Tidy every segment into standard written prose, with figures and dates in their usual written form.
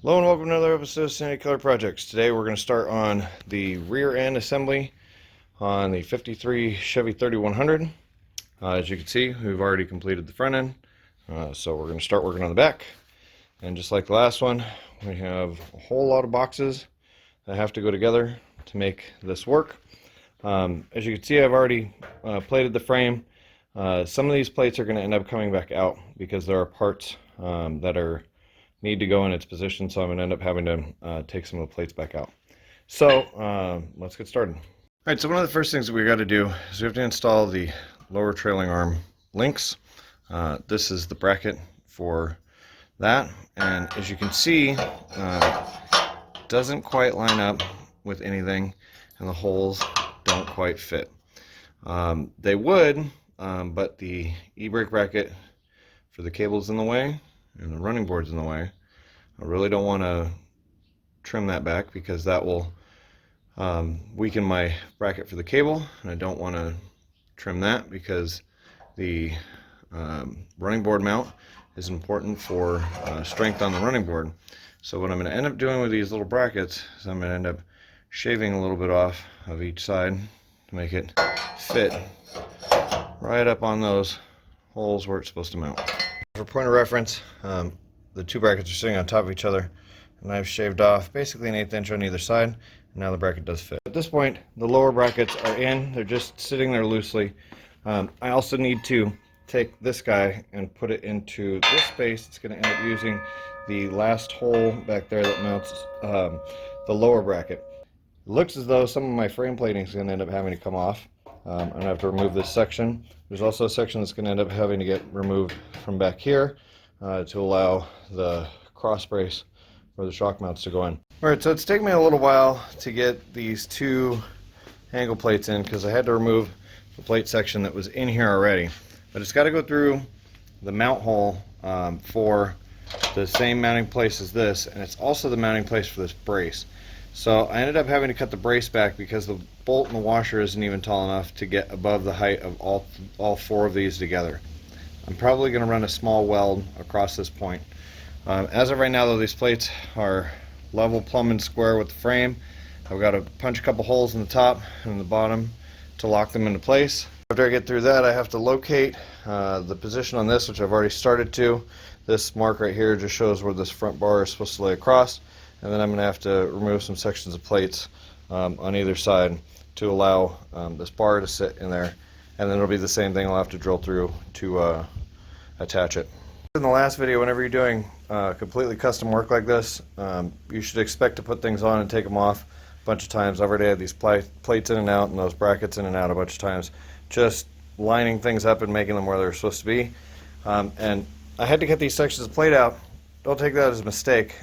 Hello and welcome to another episode of SKPcars Projects. Today we're going to start on the rear end assembly on the 53 Chevy 3100. As you can see, we've already completed the front end, so we're going to start working on the back. And just like the last one, we have a whole lot of boxes that have to go together to make this work. As you can see, I've already plated the frame. Some of these plates are going to end up coming back out because there are parts that need to go in its position, so I'm going to end up having to take some of the plates back out. So let's get started. Alright, so one of the first things that we got to do is we have to install the lower trailing arm links. This is the bracket for that, and as you can see, it doesn't quite line up with anything, and the holes don't quite fit. They would, but the e-brake bracket for the cable's in the way, and the running board's in the way. I really don't want to trim that back because that will weaken my bracket for the cable, and I don't want to trim that because the running board mount is important for strength on the running board. So what I'm going to end up doing with these little brackets is I'm going to end up shaving a little bit off of each side to make it fit right up on those holes where it's supposed to mount. For point of reference, the two brackets are sitting on top of each other, and I've shaved off basically an 1/8 inch on either side, and now the bracket does fit. At this point, the lower brackets are in, they're just sitting there loosely. I also need to take this guy and put it into this space. It's going to end up using the last hole back there that mounts the lower bracket. It looks as though some of my frame plating is going to end up having to come off. I'm going to have to remove this section. There's also a section that's going to end up having to get removed from back here to allow the cross brace for the shock mounts to go in. Alright, so it's taken me a little while to get these two angle plates in because I had to remove the plate section that was in here already. But it's got to go through the mount hole for the same mounting place as this, and it's also the mounting place for this brace. So I ended up having to cut the brace back because the bolt and the washer isn't even tall enough to get above the height of all four of these together. I'm probably going to run a small weld across this point. As of right now, though, these plates are level, plumb, and square with the frame. I've got to punch a couple holes in the top and in the bottom to lock them into place. After I get through that, I have to locate the position on this, which I've already started to. This mark right here just shows where this front bar is supposed to lay across, and then I'm going to have to remove some sections of plates on either side to allow this bar to sit in there, and then it'll be the same thing I'll have to drill through to attach it. In the last video, whenever you're doing completely custom work like this, you should expect to put things on and take them off a bunch of times. I've already had these plates in and out and those brackets in and out a bunch of times, just lining things up and making them where they're supposed to be. And I had to get these sections of plate out. Don't take that as a mistake.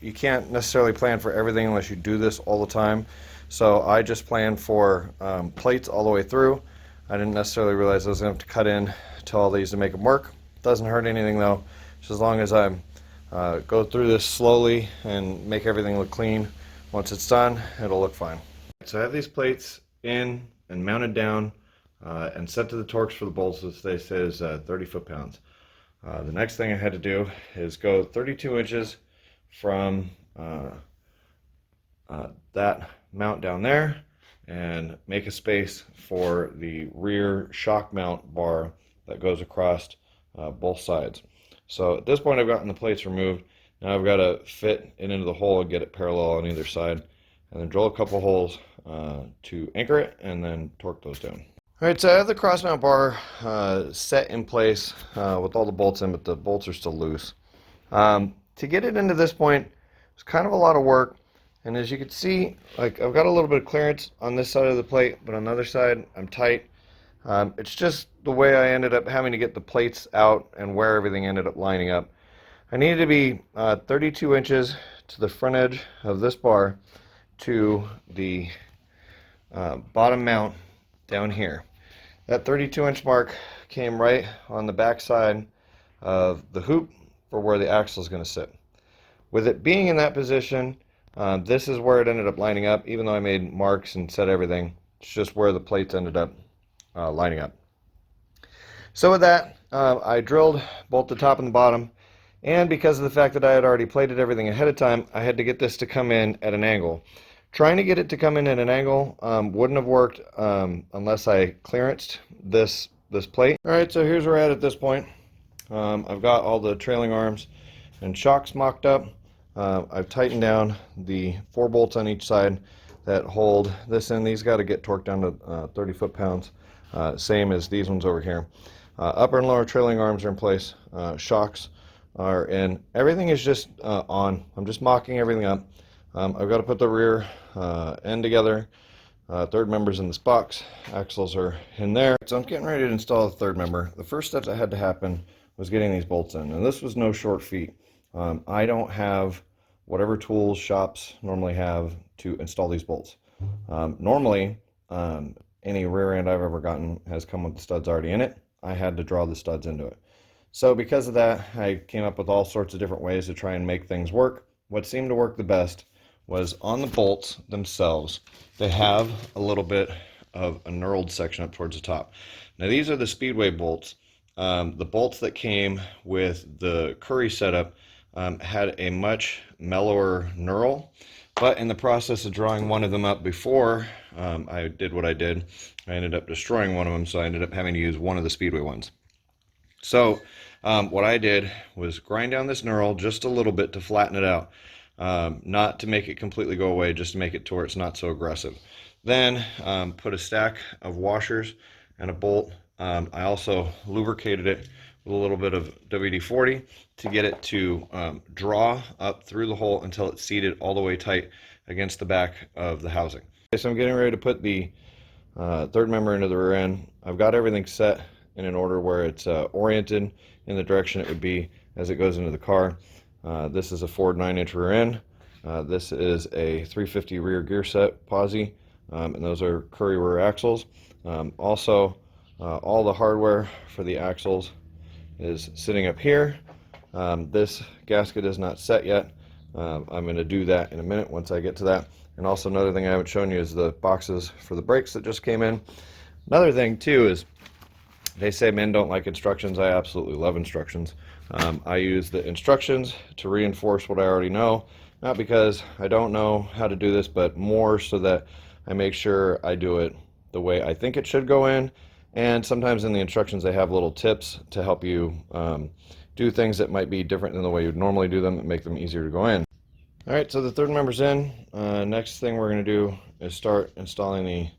You can't necessarily plan for everything unless you do this all the time. So I just planned for plates all the way through. I didn't necessarily realize I was going to have to cut in to all these to make them work. Doesn't hurt anything though, just as long as I go through this slowly and make everything look clean. Once it's done, it'll look fine. So I have these plates in and mounted down and set to the torques for the bolts, which they say is 30 foot-pounds. The next thing I had to do is go 32 inches from that mount down there and make a space for the rear shock mount bar that goes across both sides. So at this point I've gotten the plates removed. Now I've got to fit it into the hole and get it parallel on either side, and then drill a couple holes to anchor it and then torque those down. Alright, so I have the cross mount bar set in place with all the bolts in, but the bolts are still loose. To get it into this point, it's kind of a lot of work, and as you can see, like, I've got a little bit of clearance on this side of the plate, but on the other side I'm tight. It's just the way I ended up having to get the plates out and where everything ended up lining up. I needed to be 32 inches to the front edge of this bar to the bottom mount down here. That 32-inch mark came right on the back side of the hoop for where the axle is going to sit. With it being in that position, this is where it ended up lining up, even though I made marks and set everything. It's just where the plates ended up lining up. So with that, I drilled both the top and the bottom And because of the fact that I had already plated everything ahead of time, I had to get this to come in at an angle. Trying to get it to come in at an angle wouldn't have worked unless I clearanced this plate. All right, so here's where we're at this point. I've got all the trailing arms and shocks mocked up. I've tightened down the 4 bolts on each side that hold this in. These got to get torqued down to 30 foot-pounds, same as these ones over here. Upper and lower trailing arms are in place. Shocks are in. Everything is just on. I'm just mocking everything up. I've got to put the rear end together. Third member's in this box. Axles are in there. So I'm getting ready to install the third member. The first step that had to happen was getting these bolts in, and this was no short feat. I don't have whatever tools shops normally have to install these bolts. Normally, any rear end I've ever gotten has come with the studs already in it. I had to draw the studs into it. So because of that, I came up with all sorts of different ways to try and make things work. What seemed to work the best was on the bolts themselves. They have a little bit of a knurled section up towards the top. Now these are the Speedway bolts. The bolts that came with the Curry setup had a much mellower knurl, but in the process of drawing one of them up before I did what I did, I ended up destroying one of them, so I ended up having to use one of the Speedway ones. So what I did was grind down this knurl just a little bit to flatten it out, not to make it completely go away, just to make it to where it's not so aggressive. Then put a stack of washers and a bolt. I also lubricated it with a little bit of WD-40 to get it to draw up through the hole until it's seated all the way tight against the back of the housing. Okay, so I'm getting ready to put the third member into the rear end. I've got everything set in an order where it's oriented in the direction it would be as it goes into the car. This is a Ford 9-inch rear end. This is a 350 rear gear set posi, and those are Curry rear axles. Also, all the hardware for the axles is sitting up here. This gasket is not set yet. I'm going to do that in a minute once I get to that. And also another thing I haven't shown you is the boxes for the brakes that just came in. Another thing too is they say men don't like instructions. I absolutely love instructions. I use the instructions to reinforce what I already know, not because I don't know how to do this, but more so that I make sure I do it the way I think it should go in. And sometimes in the instructions they have little tips to help you do things that might be different than the way you'd normally do them and make them easier to go in. All right, so the third member's in. Next thing we're going to do is start installing the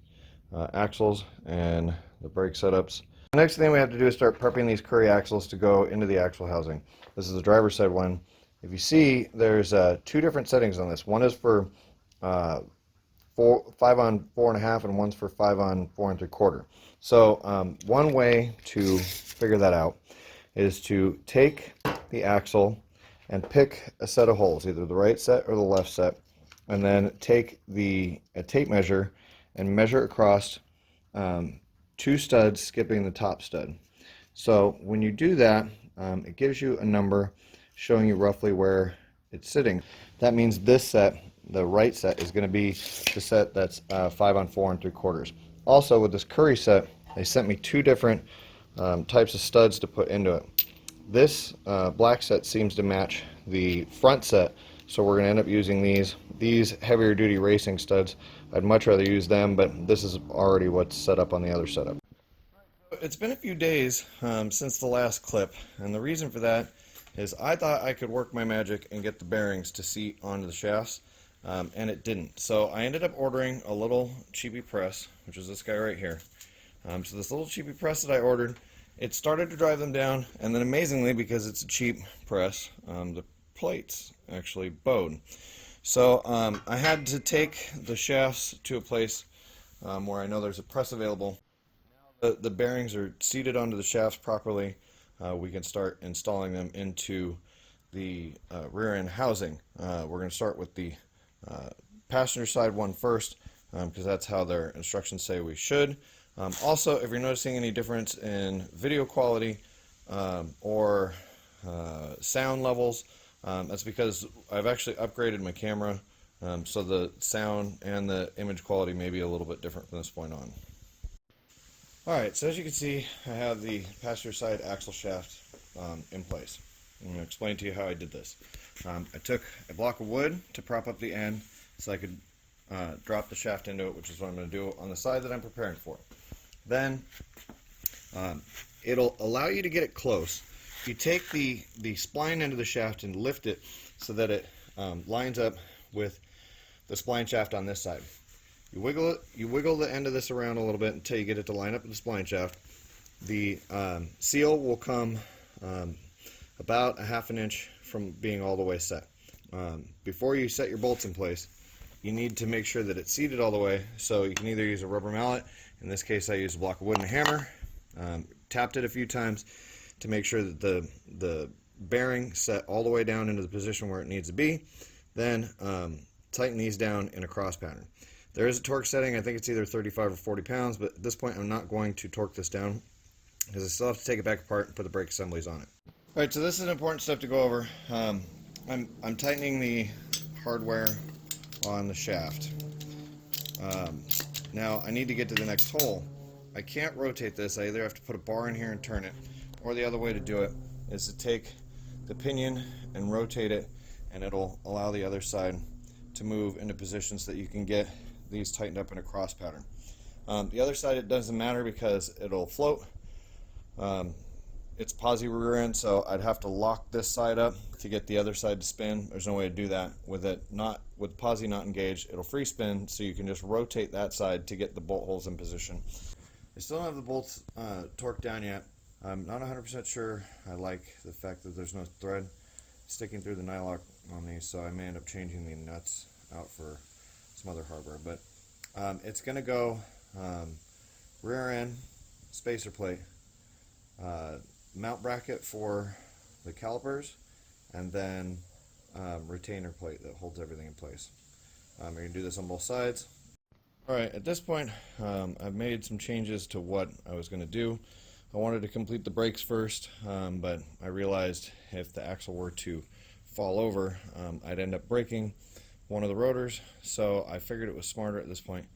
axles and the brake setups. The next thing we have to do is start prepping these Curry axles to go into the axle housing. This is the driver's side one. If you see, there's 2 different settings on this. One is for 5 on 4.5, and one's for 5 on 4 3/4. So one way to figure that out is to take the axle and pick a set of holes, either the right set or the left set, and then take a tape measure and measure across 2 studs, skipping the top stud. So when you do that, it gives you a number showing you roughly where it's sitting. That means this set, the right set, is going to be the set that's 5 on 4 3/4. Also, with this Curry set, they sent me 2 different types of studs to put into it. This black set seems to match the front set, so we're going to end up using these heavier duty racing studs. I'd much rather use them, but this is already what's set up on the other setup. It's been a few days since the last clip, and the reason for that is I thought I could work my magic and get the bearings to seat onto the shafts, and it didn't. So I ended up ordering a little cheapy press, which is this guy right here. So this little cheapy press that I ordered, it started to drive them down, and then amazingly, because it's a cheap press, the plates actually bowed. So I had to take the shafts to a place where I know there's a press available. Now the bearings are seated onto the shafts properly. We can start installing them into the rear end housing. We're going to start with the passenger side one first, because that's how their instructions say we should. Also, if you're noticing any difference in video quality or sound levels, that's because I've actually upgraded my camera, so the sound and the image quality may be a little bit different from this point on. Alright, so as you can see, I have the passenger side axle shaft in place. I'm going to explain to you how I did this. I took a block of wood to prop up the end so I could drop the shaft into it, which is what I'm going to do on the side that I'm preparing for. Then it'll allow you to get it close. You take the spline end of the shaft and lift it so that it lines up with the spline shaft on this side. You wiggle the end of this around a little bit until you get it to line up with the spline shaft. The seal will come about a ½ an inch from being all the way set. Before you set your bolts in place, you need to make sure that it's seated all the way, so you can either use a rubber mallet. In this case, I used a block of wood and a hammer, tapped it a few times to make sure that the bearing set all the way down into the position where it needs to be. Then tighten these down in a cross pattern. There is a torque setting. I think it's either 35 or 40 pounds, but at this point I'm not going to torque this down because I still have to take it back apart and put the brake assemblies on it. Alright, so this is an important step to go over. I'm tightening the hardware on the shaft. Now I need to get to the next hole. I can't rotate this. I either have to put a bar in here and turn it, or the other way to do it is to take the pinion and rotate it, and it'll allow the other side to move into position so that you can get these tightened up in a cross pattern. The other side, it doesn't matter because it'll float. It's posi rear end, so I'd have to lock this side up to get the other side to spin. There's no way to do that with it with posi not engaged. It'll free spin, so you can just rotate that side to get the bolt holes in position. I still don't have the bolts torqued down yet. I'm not 100% sure. I like the fact that there's no thread sticking through the nylock on these, so I may end up changing the nuts out for some other hardware. But it's going to go rear end, spacer plate, mount bracket for the calipers, and then retainer plate that holds everything in place. You're going to do this on both sides. Alright, at this point I've made some changes to what I was going to do. I wanted to complete the brakes first, but I realized if the axle were to fall over, I'd end up breaking one of the rotors, so I figured it was smarter at this point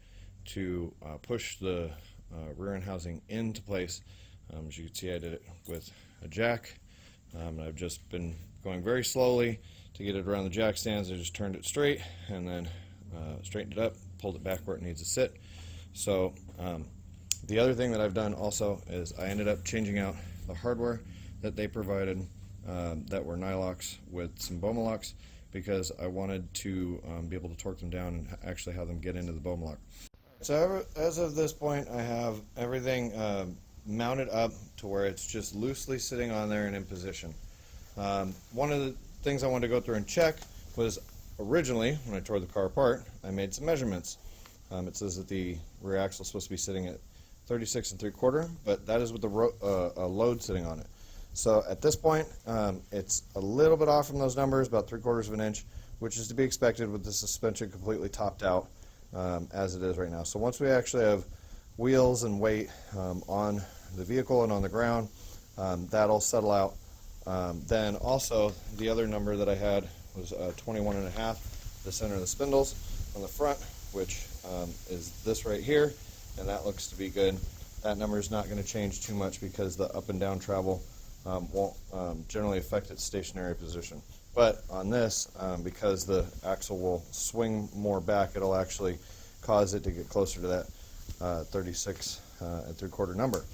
to push the rear end housing into place. As you can see, I did it with a jack. I've just been going very slowly to get it around the jack stands. I just turned it straight and then straightened it up, pulled it back where it needs to sit. So the other thing that I've done also is I ended up changing out the hardware that they provided that were nylocks with some Boma locks, because I wanted to be able to torque them down and actually have them get into the Boma lock. So as of this point, I have everything mounted up to where it's just loosely sitting on there and in position. One of the things I wanted to go through and check was, originally when I tore the car apart, I made some measurements. It says that the rear axle is supposed to be sitting at 36 3/4, but that is with the load sitting on it. So at this point, it's a little bit off from those numbers, about 3/4 of an inch, which is to be expected with the suspension completely topped out as it is right now. So once we actually have wheels and weight on the vehicle and on the ground, that'll settle out. Then also the other number that I had was 21.5, the center of the spindles on the front, which is this right here, and that looks to be good. That number is not going to change too much because the up and down travel won't generally affect its stationary position. But on this, because the axle will swing more back, it'll actually cause it to get closer to that 36 3/4 number.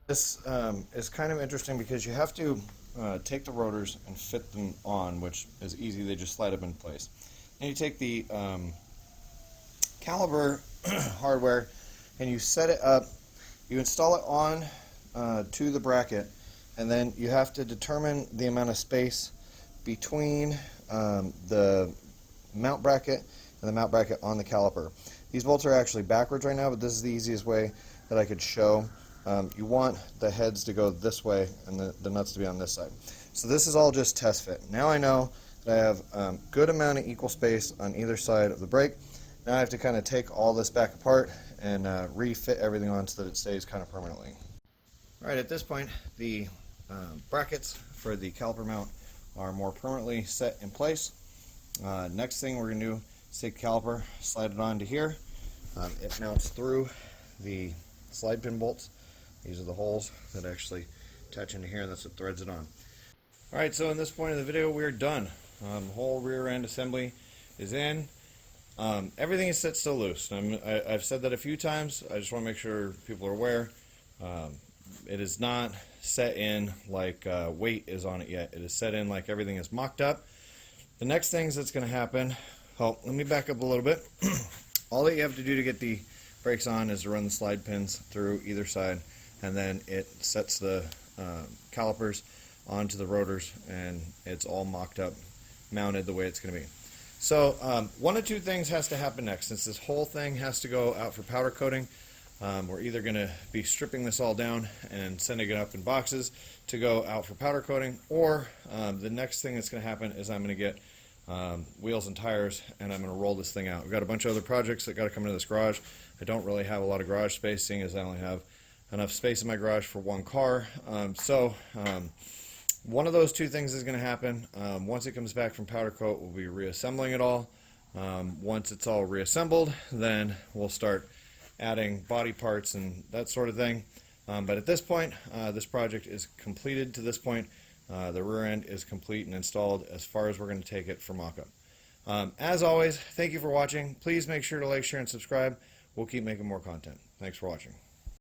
This is kind of interesting because you have to take the rotors and fit them on, which is easy. They just slide up in place. And you take the caliper hardware and you set it up. You install it on to the bracket, and then you have to determine the amount of space between the mount bracket and the mount bracket on the caliper. These bolts are actually backwards right now, but this is the easiest way that I could show. You want the heads to go this way and the nuts to be on this side. So this is all just test fit. Now I know that I have good amount of equal space on either side of the brake. Now I have to kind of take all this back apart and refit everything on so that it stays kind of permanently. Alright, at this point the brackets for the caliper mount are more permanently set in place. Next thing we're going to do is take the caliper, slide it onto here. It mounts through the slide pin bolts. These are the holes that actually attach into here, and that's what threads it on. Alright, so in this point of the video, we're done. Whole rear end assembly is in. Everything is set still loose. I've said that a few times. I just want to make sure people are aware. It is not set in like weight is on it yet. It is set in like everything is mocked up. The next things that's going to happen, oh, let me back up a little bit. All that you have to do to get the brakes on is to run the slide pins through either side, and then it sets the calipers onto the rotors, and it's all mocked up, mounted the way it's going to be. So one of two things has to happen next. Since this whole thing has to go out for powder coating, we're either going to be stripping this all down and sending it up in boxes to go out for powder coating, or the next thing that's going to happen is I'm going to get wheels and tires, and I'm going to roll this thing out. We've got a bunch of other projects that got to come into this garage. I don't really have a lot of garage space, seeing as I only have enough space in my garage for one car. One of those two things is going to happen. Once it comes back from powder coat, we'll be reassembling it all. Once it's all reassembled, then we'll start adding body parts and that sort of thing. But at this point, this project is completed to this point. The rear end is complete and installed as far as we're going to take it for mock-up. As always, thank you for watching. Please make sure to like, share, and subscribe. We'll keep making more content. Thanks for watching.